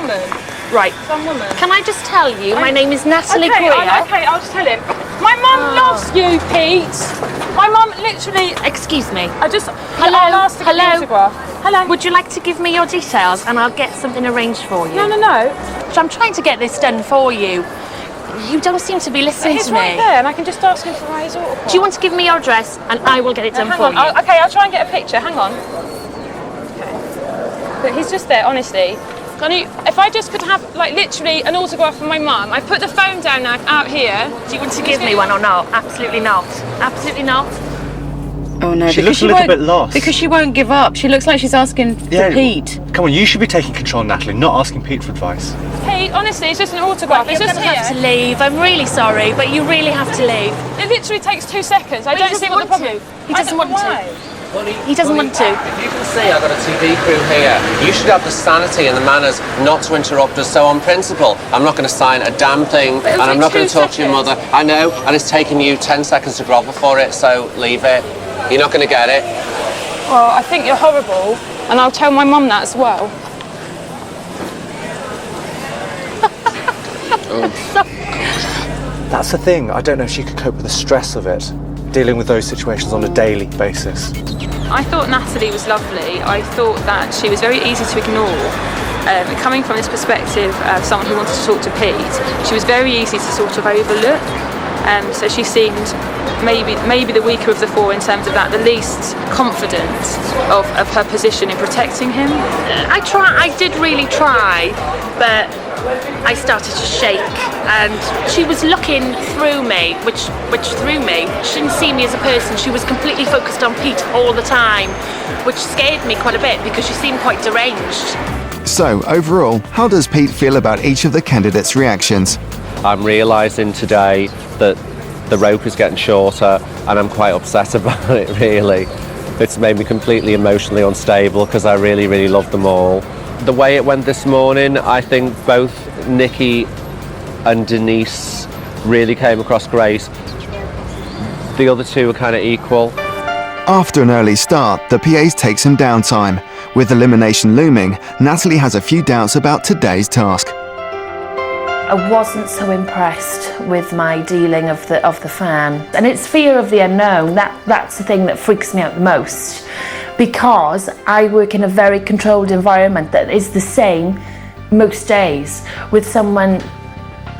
woman. Right. Some woman. Can I just tell you, my name is Natalie Greer. Okay, I'll just tell him. My mum loves you, Pete. My mum literally... Excuse me. Hello? I'll ask to get the autograph. Hello? Would you like to give me your details and I'll get something arranged for you? No. So I'm trying to get this done for you. You don't seem to be listening to me. He's right there and I can just ask him for his autograph. Do you want to give me your address and I will get it done for you? Okay, I'll try and get a picture. Hang on. Okay. But he's just there, honestly. If I just could have, like, literally an autograph from my mum. I put the phone down now, out here. Do you want to give me one or not? Absolutely not. Absolutely not. Oh no, she looks a little bit lost. Because she won't give up. She looks like she's asking for Pete. Come on, you should be taking control, Natalie, not asking Pete for advice. Pete, honestly, it's just an autograph. It's just You have to leave. I'm really sorry, but you really have to leave. It literally takes 2 seconds. I don't see what the problem is. He doesn't want to. He doesn't want to. If you can see, I've got a TV crew here. You should have the sanity and the manners not to interrupt us. So on principle, I'm not going to sign a damn thing, and I'm not going to talk to your mother. I know, and it's taken you 10 seconds to grovel for it, so leave it. You're not going to get it. Well, I think you're horrible, and I'll tell my mum that as well. That's the thing. I don't know if she could cope with the stress of it, dealing with those situations on a daily basis. I thought Natalie was lovely. I thought that she was very easy to ignore. Coming from this perspective of someone who wanted to talk to Pete, she was very easy to sort of overlook. So she seemed maybe the weaker of the four in terms of that, the least confident of her position in protecting him. I did really try, but I started to shake, and she was looking through me, which threw me. She didn't see me as a person. She was completely focused on Pete all the time, which scared me quite a bit because she seemed quite deranged. So, overall, how does Pete feel about each of the candidates' reactions? I'm realising today that the rope is getting shorter, and I'm quite upset about it, really. It's made me completely emotionally unstable because I really, really love them all. The way it went this morning, I think both Nikki and Denise really came across great. The other two were kind of equal. After an early start, the PAs take some downtime. With elimination looming, Natalie has a few doubts about today's task. I wasn't so impressed with my dealing of the fan, and it's fear of the unknown. That's the thing that freaks me out the most, because I work in a very controlled environment that is the same most days. With someone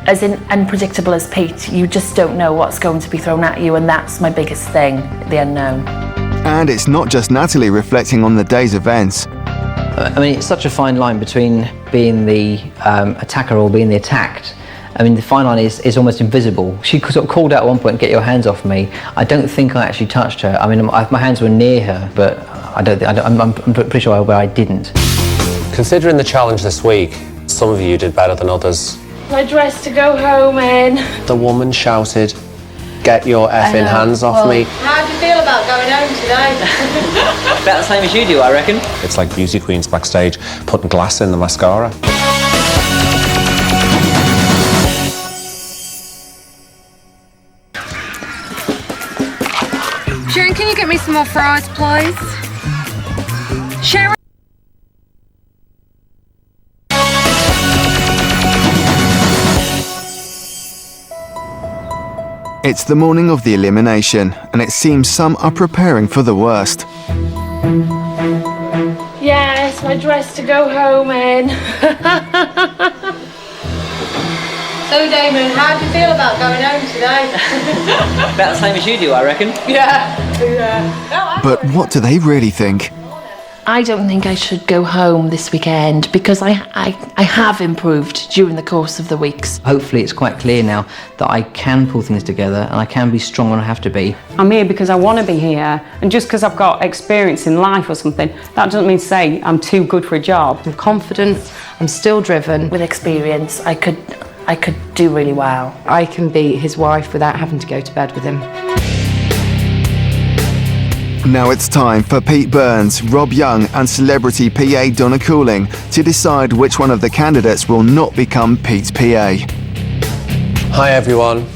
as unpredictable as Pete, you just don't know what's going to be thrown at you, and that's my biggest thing, the unknown. And it's not just Natalie reflecting on the day's events. I mean, it's such a fine line between being the attacker or being the attacked. I mean, the fine line is almost invisible. She sort of called out at one point, "Get your hands off me." I don't think I actually touched her. I mean, my hands were near her, but I'm pretty sure I didn't. Considering the challenge this week, some of you did better than others. My dress to go home in. The woman shouted, "Get your effing hands off me." How do you feel about going home today? About the same as you do, I reckon. It's like beauty queens backstage putting glass in the mascara. Sharon, can you get me some more fries, please? Sharon? It's the morning of the elimination, and it seems some are preparing for the worst. Yes, my dress to go home in. So, Damon, how do you feel about going home today? About the same as you do, I reckon. Yeah. But what do they really think? I don't think I should go home this weekend because I have improved during the course of the weeks. Hopefully it's quite clear now that I can pull things together and I can be strong when I have to be. I'm here because I want to be here, and just because I've got experience in life or something, that doesn't mean to say I'm too good for a job. I'm confident, I'm still driven. With experience, I could do really well. I can be his wife without having to go to bed with him. Now it's time for Pete Burns, Rob Young and celebrity PA Donna Cooling to decide which one of the candidates will not become Pete's PA. Hi everyone.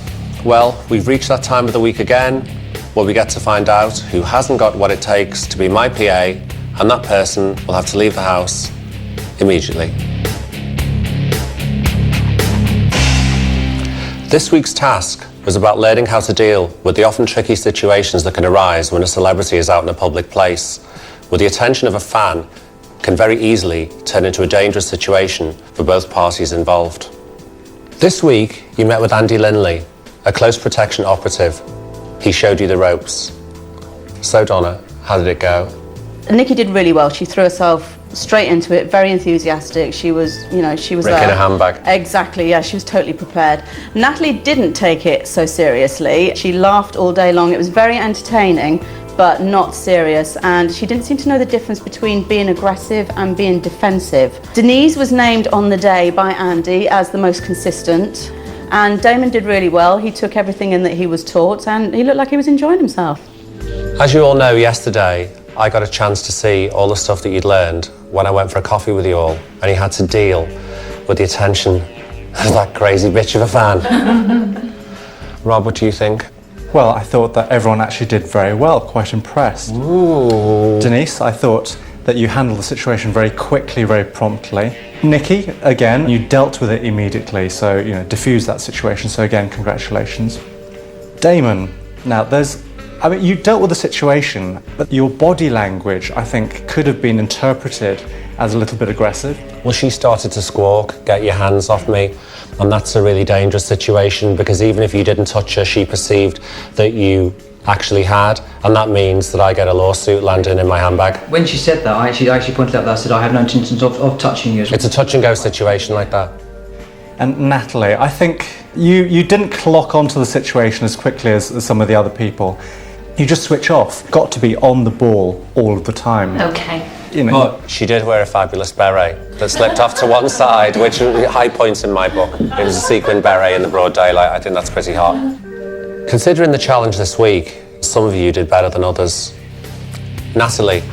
Well, we've reached that time of the week again where we get to find out who hasn't got what it takes to be my PA, and that person will have to leave the house immediately. This week's task was about learning how to deal with the often tricky situations that can arise when a celebrity is out in a public place, where the attention of a fan can very easily turn into a dangerous situation for both parties involved. This week, you met with Andy Linley, a close protection operative. He showed you the ropes. So Donna, how did it go? Nikki did really well. She threw herself straight into it, very enthusiastic. She was, she was Brick in a handbag. Exactly, yeah, she was totally prepared. Natalie didn't take it so seriously. She laughed all day long. It was very entertaining, but not serious, and she didn't seem to know the difference between being aggressive and being defensive. Denise was named on the day by Andy as the most consistent, and Damon did really well. He took everything in that he was taught, and he looked like he was enjoying himself. As you all know, yesterday, I got a chance to see all the stuff that you'd learned when I went for a coffee with you all, and you had to deal with the attention of that crazy bitch of a fan. Rob, what do you think? Well, I thought that everyone actually did very well, quite impressed. Ooh. Denise, I thought that you handled the situation very quickly, very promptly. Nikki, again, you dealt with it immediately, so, diffused that situation, so again, congratulations. Damon, now you dealt with the situation, but your body language, I think, could have been interpreted as a little bit aggressive. Well, she started to squawk, get your hands off me, and that's a really dangerous situation because even if you didn't touch her, she perceived that you actually had, and that means that I get a lawsuit landing in my handbag. When she said that, I actually pointed out that I said I have no intentions of touching you. It's a touch and go situation like that. And Natalie, I think you didn't clock onto the situation as quickly as some of the other people. You just switch off. Got to be on the ball all of the time. Okay. But she did wear a fabulous beret that slipped off to one side, which are high points in my book. It was a sequin beret in the broad daylight. I think that's pretty hot. Considering the challenge this week, some of you did better than others. Natalie,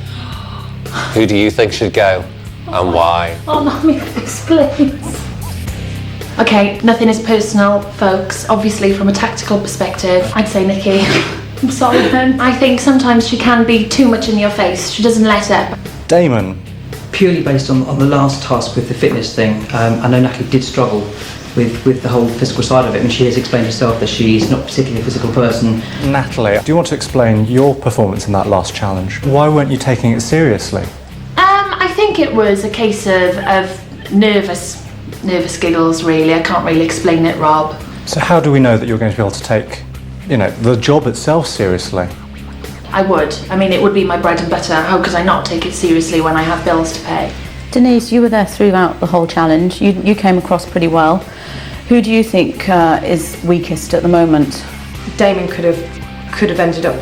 who do you think should go and why? Oh, not me, this, please. Okay, nothing is personal, folks. Obviously, from a tactical perspective, I'd say Nikki. I'm sorry, then. I think sometimes she can be too much in your face. She doesn't let up. Damon. Purely based on the last task with the fitness thing, I know Natalie did struggle with the whole physical side of it, and she has explained herself that she's not particularly a physical person. Natalie, do you want to explain your performance in that last challenge? Why weren't you taking it seriously? I think it was a case of nervous giggles, really. I can't really explain it, Rob. So how do we know that you're going to be able to take, the job itself seriously? I would. I mean, it would be my bread and butter. How could I not take it seriously when I have bills to pay? Denise, you were there throughout the whole challenge. You came across pretty well. Who do you think is weakest at the moment? Damon could have ended up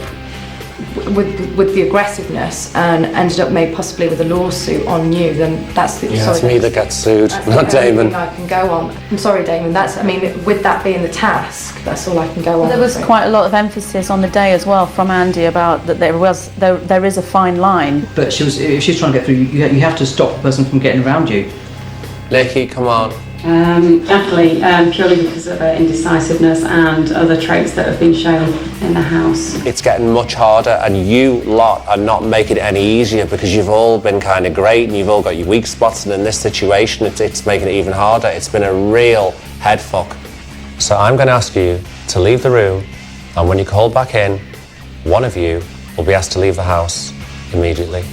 with the aggressiveness and ended up maybe possibly with a lawsuit on you. Then that's the It's me that gets sued, not Damon. I can go on. I'm sorry, Damon. With that being the task, that's all I can go on. There was quite a lot of emphasis on the day as well from Andy about that there is a fine line. But if she's trying to get through, you have to stop the person from getting around you. Nikki, come on. Natalie, purely because of her indecisiveness and other traits that have been shown in the house. It's getting much harder, and you lot are not making it any easier because you've all been kind of great and you've all got your weak spots, and in this situation it's making it even harder. It's been a real head fuck. So I'm going to ask you to leave the room, and when you call back in, one of you will be asked to leave the house immediately.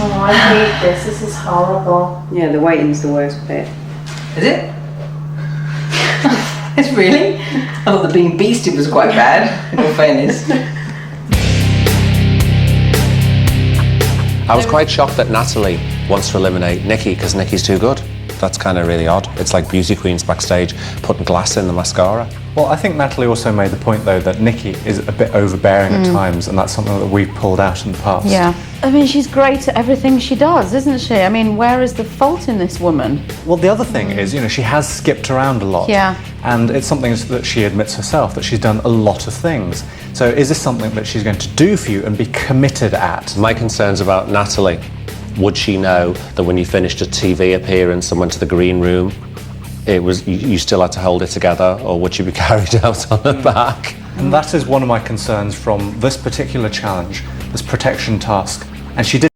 Oh, I hate this. This is horrible. Yeah, the waiting's the worst bit. Is it? It's really? I thought the being beasted was quite bad, in all fairness. I was quite shocked that Natalie wants to eliminate Nikki because Nikki's too good. That's kind of really odd. It's like beauty queens backstage putting glass in the mascara. Well, I think Natalie also made the point, though, that Nikki is a bit overbearing at times, and that's something that we've pulled out in the past. Yeah. I mean, she's great at everything she does, isn't she? I mean, where is the fault in this woman? Well, the other thing is, she has skipped around a lot. Yeah. And it's something that she admits herself, that she's done a lot of things. So is this something that she's going to do for you and be committed at? My concern's about Natalie. Would she know that when you finished a TV appearance and went to the green room, it was you still had to hold it together, or would she be carried out on her back? And that is one of my concerns from this particular challenge, this protection task. And she did